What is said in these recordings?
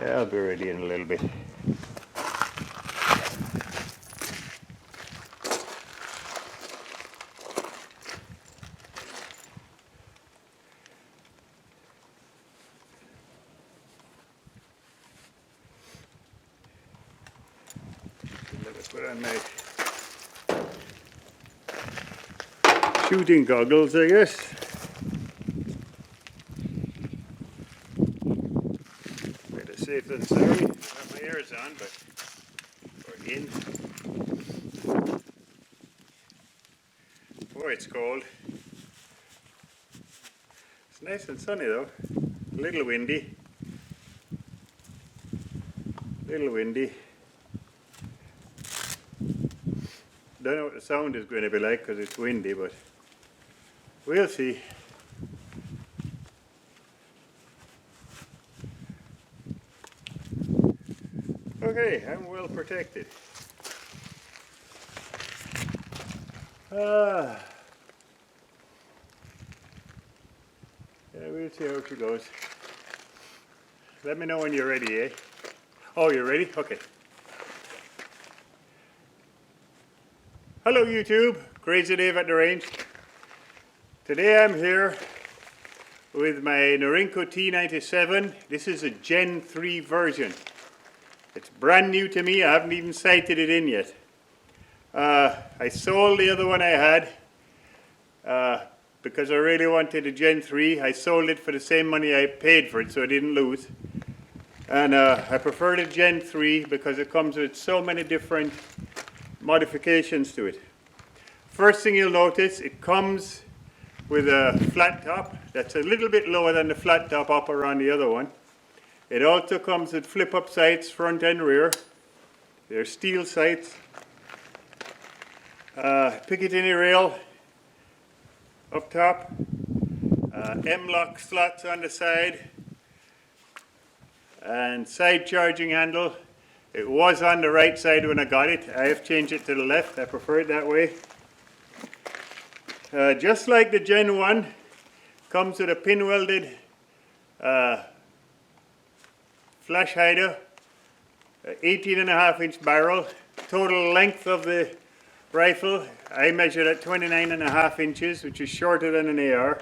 Yeah, I'll be ready in a little bit. Let me put on my shooting goggles, I guess. Better safe than sorry. I have my ears on, but we're in. Boy, it's cold. It's nice and sunny though. A little windy. Don't know what the sound is going to be like because it's windy, but we'll see. Okay, I'm well protected. Yeah, we'll see how she goes. Let me know when you're ready, eh? Oh, you're ready? Okay. Hello YouTube, Crazy Dave at the range. Today I'm here with my NorincoT97. This is a Gen 3 version. It's brand new to me, I haven't even sighted it in yet. I sold the other one I had because I really wanted a Gen 3. I sold it for the same money I paid for it, so I didn't lose. And I prefer the Gen 3 because it comes with so many different modifications to it. First thing you'll notice, it comes with a flat top that's a little bit lower than the flat top upper on the other one. It also comes with flip-up sights, front and rear. They're steel sights. Picatinny rail up top. M-lock slots on the side. And side charging handle. It was on the right side when I got it. I have changed it to the left. I prefer it that way. Just like the Gen 1, comes with a pin-welded flash hider, 18.5-inch barrel. Total length of the rifle, I measured at 29.5 inches, which is shorter than an AR.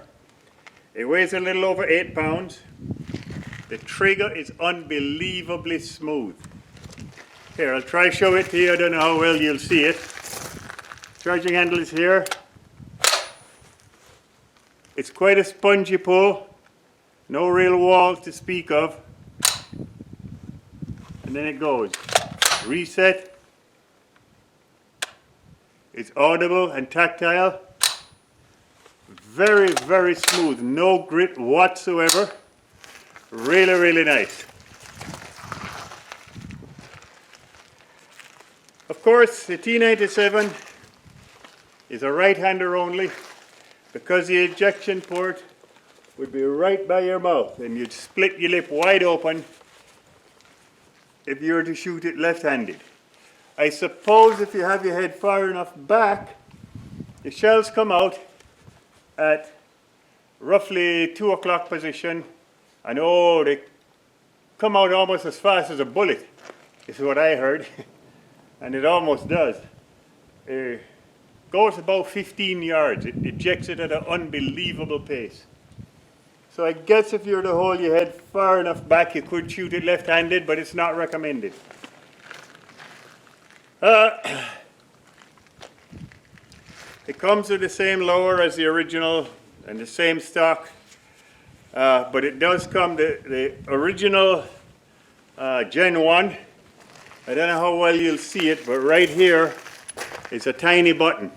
It weighs a little over 8 pounds. The trigger is unbelievably smooth. Here, I'll try to show it to you. I don't know how well you'll see it. Charging handle is here. It's quite a spongy pull. No real wall to speak of. And then it goes. Reset. It's audible and tactile. Very, very smooth. No grit whatsoever. Really, really nice. Of course, the T97 is a right-hander only because the ejection port would be right by your mouth and you'd split your lip wide open if you were to shoot it left-handed. I suppose if you have your head far enough back, the shells come out at roughly 2 o'clock position, and oh, they come out almost as fast as a bullet, is what I heard. And it almost does. It goes about 15 yards. It ejects it at an unbelievable pace. So I guess if you were to hold your head far enough back, you could shoot it left-handed, but it's not recommended. It comes with the same lower as the original and the same stock, but it does come, the original Gen 1, I don't know how well you'll see it, but right here is a tiny button.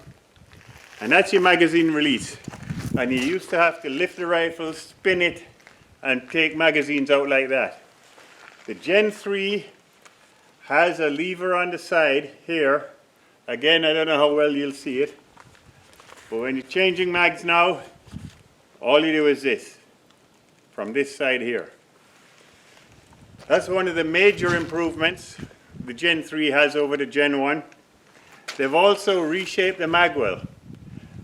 And that's your magazine release. And you used to have to lift the rifle, spin it, and take magazines out like that. The Gen 3 has a lever on the side here. Again, I don't know how well you'll see it. But when you're changing mags now, all you do is this, from this side here. That's one of the major improvements the Gen 3 has over the Gen 1. They've also reshaped the mag well.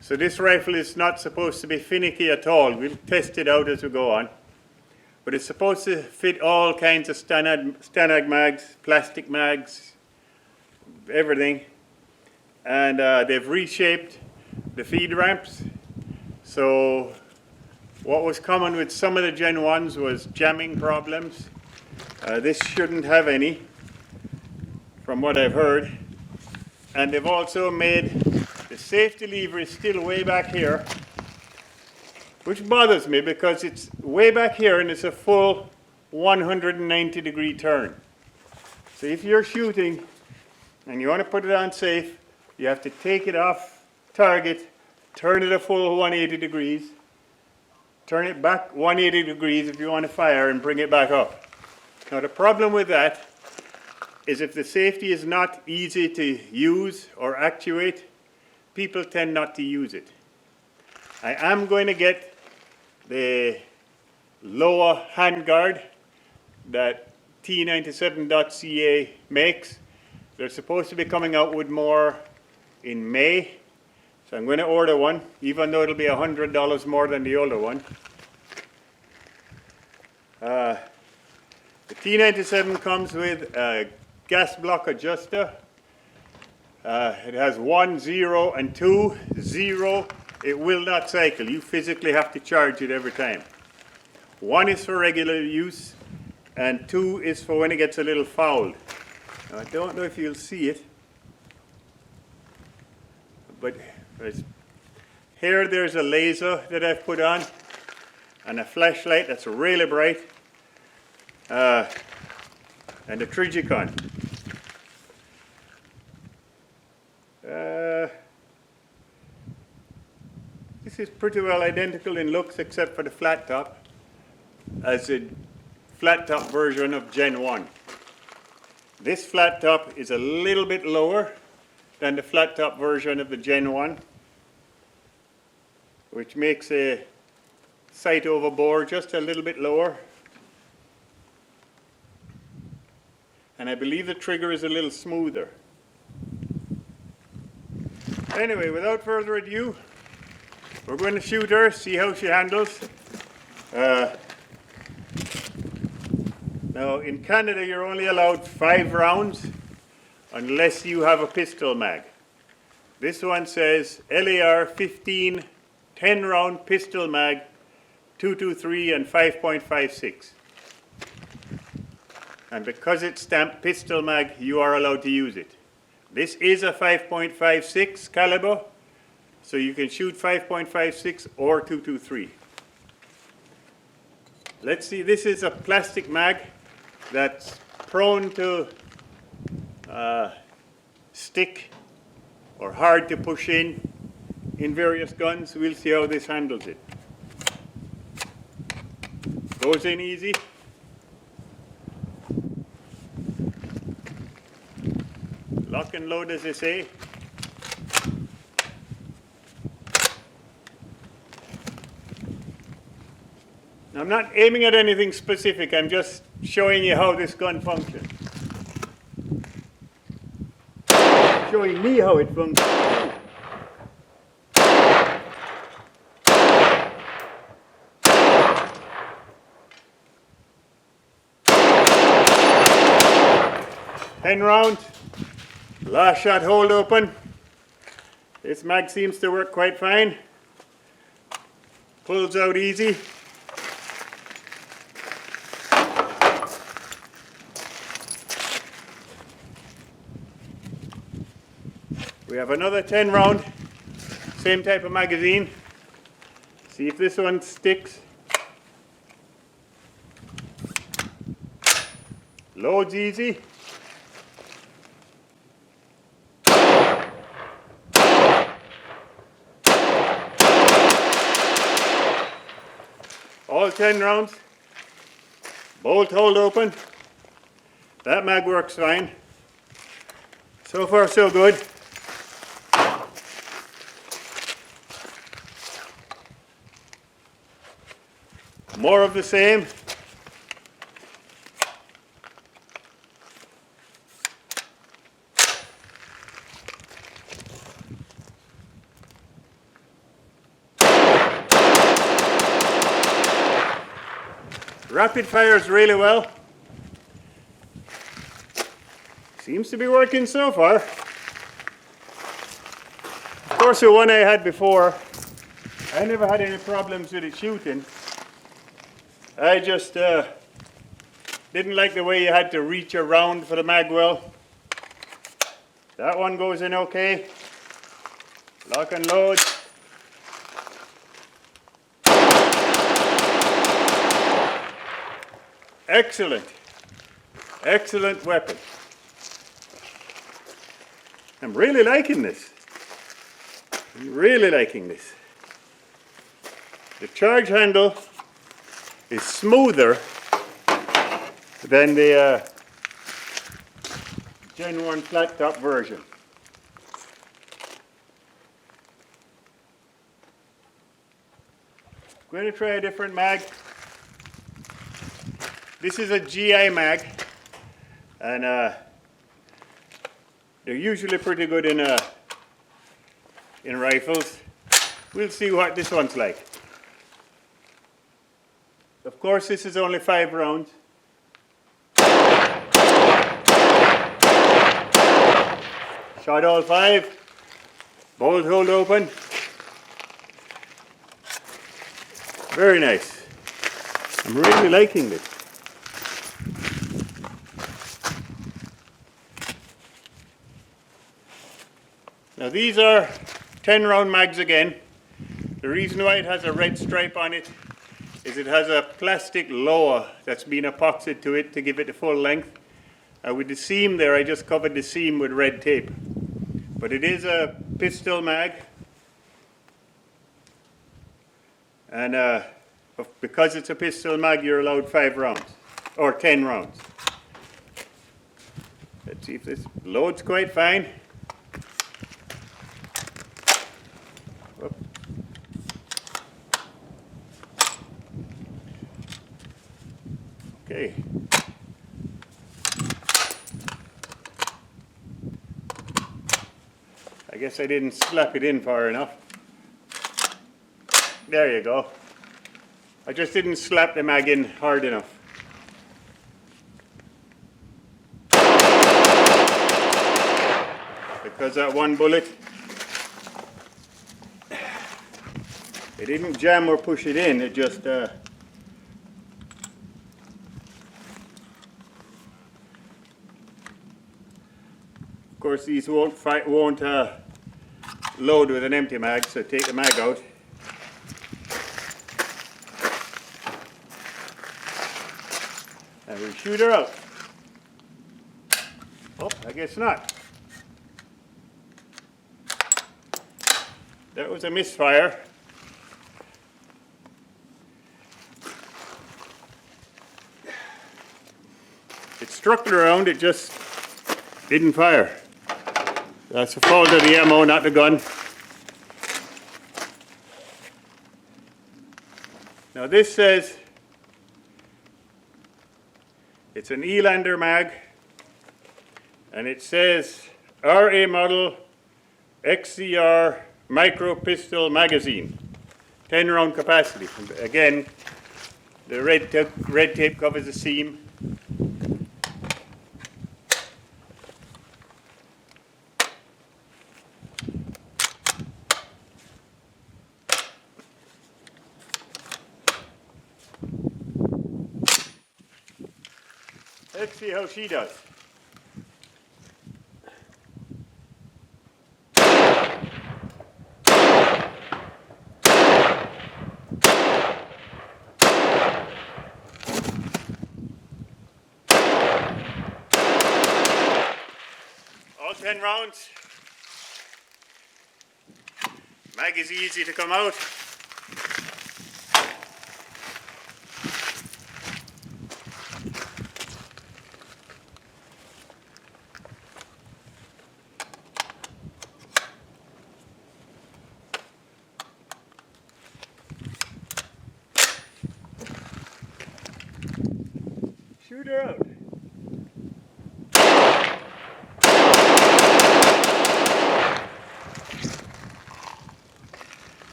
So this rifle is not supposed to be finicky at all. We'll test it out as we go on. but it's supposed to fit all kinds of Stanag mags, plastic mags, everything. And they've reshaped the feed ramps. So what was common with some of the Gen 1s was jamming problems. This shouldn't have any, from what I've heard. And they've also made the safety lever is still way back here, which bothers me because it's way back here and it's a full 190-degree turn. So if you're shooting and you want to put it on safe, you have to take it off target, turn it a full 180 degrees, turn it back 180 degrees if you want to fire, and bring it back up. Now the problem with that is if the safety is not easy to use or actuate, people tend not to use it. I am going to get the lower handguard that T97.ca makes. They're supposed to be coming out with more in May, so I'm going to order one, even though it'll be $100 more than the older one. The T97 comes with a gas block adjuster. It has 1, 0, and 2. 0, it will not cycle. You physically have to charge it every time. 1 is for regular use, and 2 is for when it gets a little fouled. Now, I don't know if you'll see it, but here there's a laser that I've put on, and a flashlight that's really bright, and a Trigicon. This is pretty well identical in looks except for the flat top, as a flat top version of Gen 1. This flat top is a little bit lower than the flat top version of the Gen 1, which makes a sight over bore just a little bit lower. And I believe the trigger is a little smoother. Anyway, without further ado, we're going to shoot her, see how she handles. Now, in Canada, you're only allowed 5 rounds unless you have a pistol mag. This one says LAR 15 10-round pistol mag, 223 and 5.56. And because it's stamped pistol mag, you are allowed to use it. This is a 5.56 caliber, so you can shoot 5.56 or 223. Let's see, this is a plastic mag that's prone to stick or hard to push in various guns. We'll see how this handles it. Goes in easy. Lock and load, as they say. I'm not aiming at anything specific, I'm just showing you how this gun functions. Showing me how it functions. Ten rounds. Last shot hold open. This mag seems to work quite fine. Pulls out easy. We have another 10 round, same type of magazine. See if this one sticks. Loads easy. All 10 rounds. Bolt hold open. That mag works fine. So far so good. More of the same. Rapid fires really well. Seems to be working so far. Of course, the one I had before, I never had any problems with it shooting. I just didn't like the way you had to reach around for the mag well. That one goes in okay. Lock and load. Excellent. Excellent weapon. I'm really liking this. I'm really liking this. The charge handle is smoother than the Gen 1 flat top version. I'm going to try a different mag. This is a GI mag, and they're usually pretty good in rifles. We'll see what this one's like. Of course, this is only 5 rounds. Shot all 5. Bolt hold open. Very nice. I'm really liking this. Now these are 10 round mags again. The reason why it has a red stripe on it is it has a plastic lower that's been epoxied to it to give it the full length. With the seam there, I just covered the seam with red tape. But it is a pistol mag. And because it's a pistol mag, you're allowed 5 rounds, or 10 rounds. Let's see if this loads quite fine. Okay. I guess I didn't slap it in far enough. There you go. I just didn't slap the mag in hard enough. Because that one bullet, it didn't jam or push it in, it just of course these won't load with an empty mag, so take the mag out. And we'll shoot her out. Oh, I guess not. That was a misfire. It struck around, it just didn't fire. That's the fault of the ammo, not the gun. Now this says it's an Elander mag, and it says RA model XCR micro pistol magazine, 10 round capacity. And again, the red tape covers the seam. Let's see how she does. All 10 rounds. Mag is easy to come out. Shoot her out.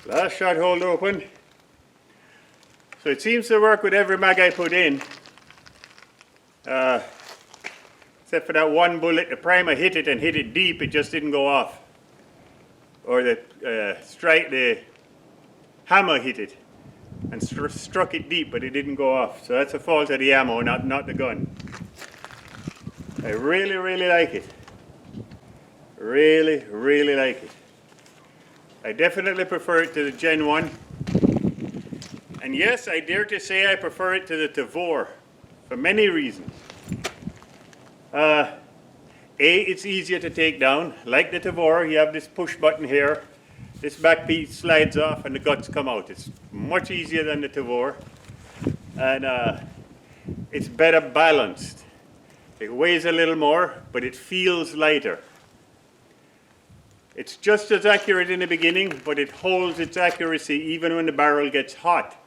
Last shot hold open. So it seems to work with every mag I put in. Except for that one bullet, the primer hit it and hit it deep, it just didn't go off. Or the hammer hit it and struck it deep, but it didn't go off. So that's a fault of the ammo, not the gun. I really, really like it. Really, really like it. I definitely prefer it to the Gen 1. And yes, I dare to say I prefer it to the Tavor for many reasons. It's easier to take down. Like the Tavor, you have this push button here. This back piece slides off and the guts come out. It's much easier than the Tavor. And it's better balanced. It weighs a little more, but it feels lighter. It's just as accurate in the beginning, but it holds its accuracy even when the barrel gets hot.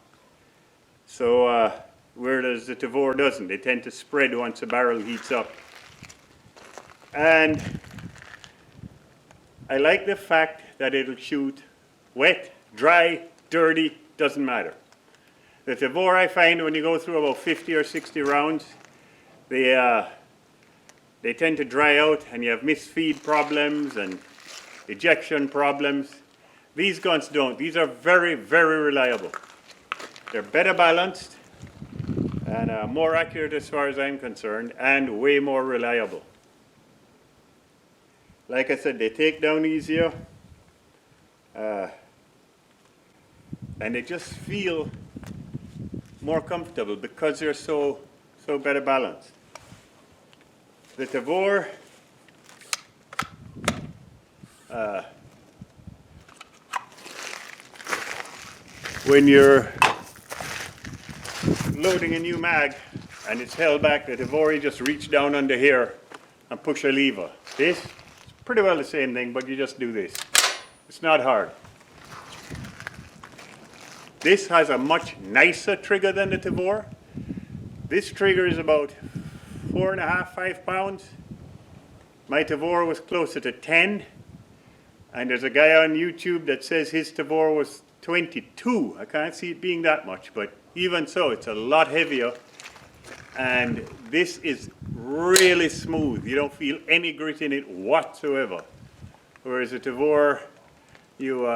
So, whereas the Tavor doesn't. They tend to spread once the barrel heats up. And I like the fact that it'll shoot wet, dry, dirty, doesn't matter. The Tavor, I find, when you go through about 50 or 60 rounds, they tend to dry out and you have misfeed problems and ejection problems. These guns don't. These are very, very reliable. They're better balanced and more accurate as far as I'm concerned, and way more reliable. Like I said, they take down easier, and they just feel more comfortable because they're so better balanced. The Tavor, when you're loading a new mag and it's held back, the Tavor, you just reach down under here and push a lever. This is pretty well the same thing, but you just do this. It's not hard. This has a much nicer trigger than the Tavor. This trigger is about 4.5, 5 pounds. My Tavor was closer to 10. And there's a guy on YouTube that says his Tavor was 22. I can't see it being that much, but even so, it's a lot heavier. And this is really smooth. You don't feel any grit in it whatsoever. Whereas a Tavor, you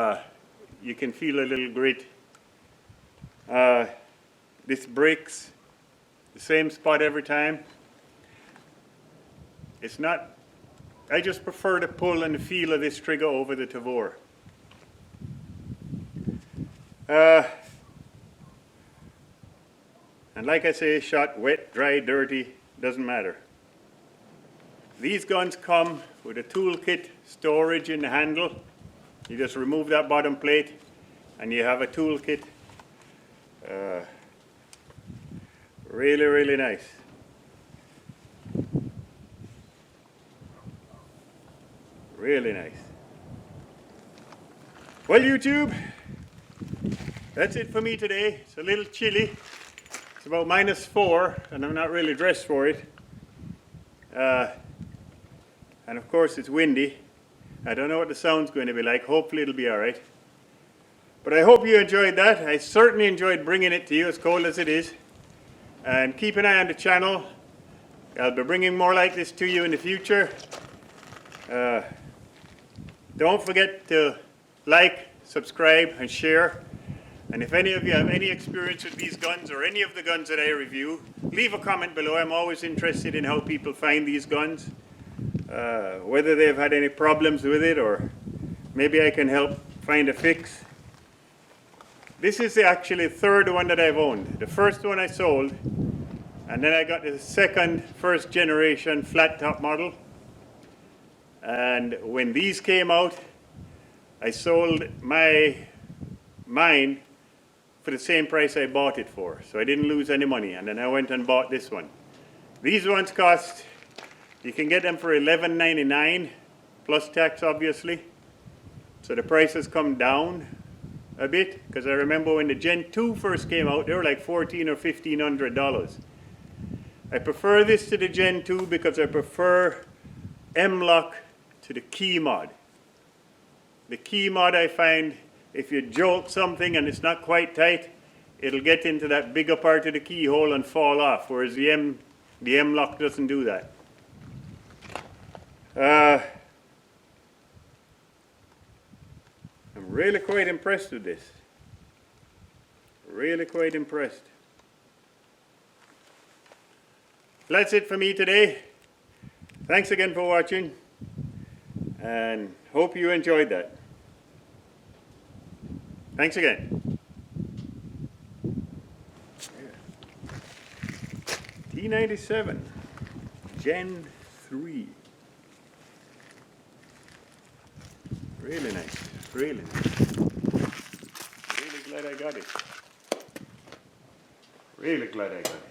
can feel a little grit. This breaks the same spot every time. It's not, I just prefer the pull and the feel of this trigger over the Tavor. And like I say, shot wet, dry, dirty, doesn't matter. These guns come with a toolkit storage in the handle. You just remove that bottom plate and you have a toolkit. Really, really nice. Really nice. Well, YouTube, that's it for me today. It's a little chilly. It's about -4, and I'm not really dressed for it. And of course, it's windy. I don't know what the sound's going to be like. Hopefully, it'll be all right. But I hope you enjoyed that. I certainly enjoyed bringing it to you, as cold as it is. And keep an eye on the channel. I'll be bringing more like this to you in the future. Don't forget to like, subscribe, and share. And if any of you have any experience with these guns or any of the guns that I review, leave a comment below. I'm always interested in how people find these guns, whether they've had any problems with it, or maybe I can help find a fix. This is actually the third one that I've owned. The first one I sold, and then I got the first generation flat top model. And when these came out, I sold mine for the same price I bought it for. So I didn't lose any money, and then I went and bought this one. These ones cost, you can get them for $11.99, plus tax obviously. So the price has come down a bit, because I remember when the Gen 2 first came out, they were like $1,400 or $1,500. I prefer this to the Gen 2 because I prefer M-lock to the key mod. The key mod, I find, if you jolt something and it's not quite tight, it'll get into that bigger part of the keyhole and fall off, whereas the M lock doesn't do that. I'm really quite impressed with this. Really quite impressed. That's it for me today. Thanks again for watching, and hope you enjoyed that. Thanks again. T97 Gen III. Really nice, really nice. Really glad I got it. Really glad I got it.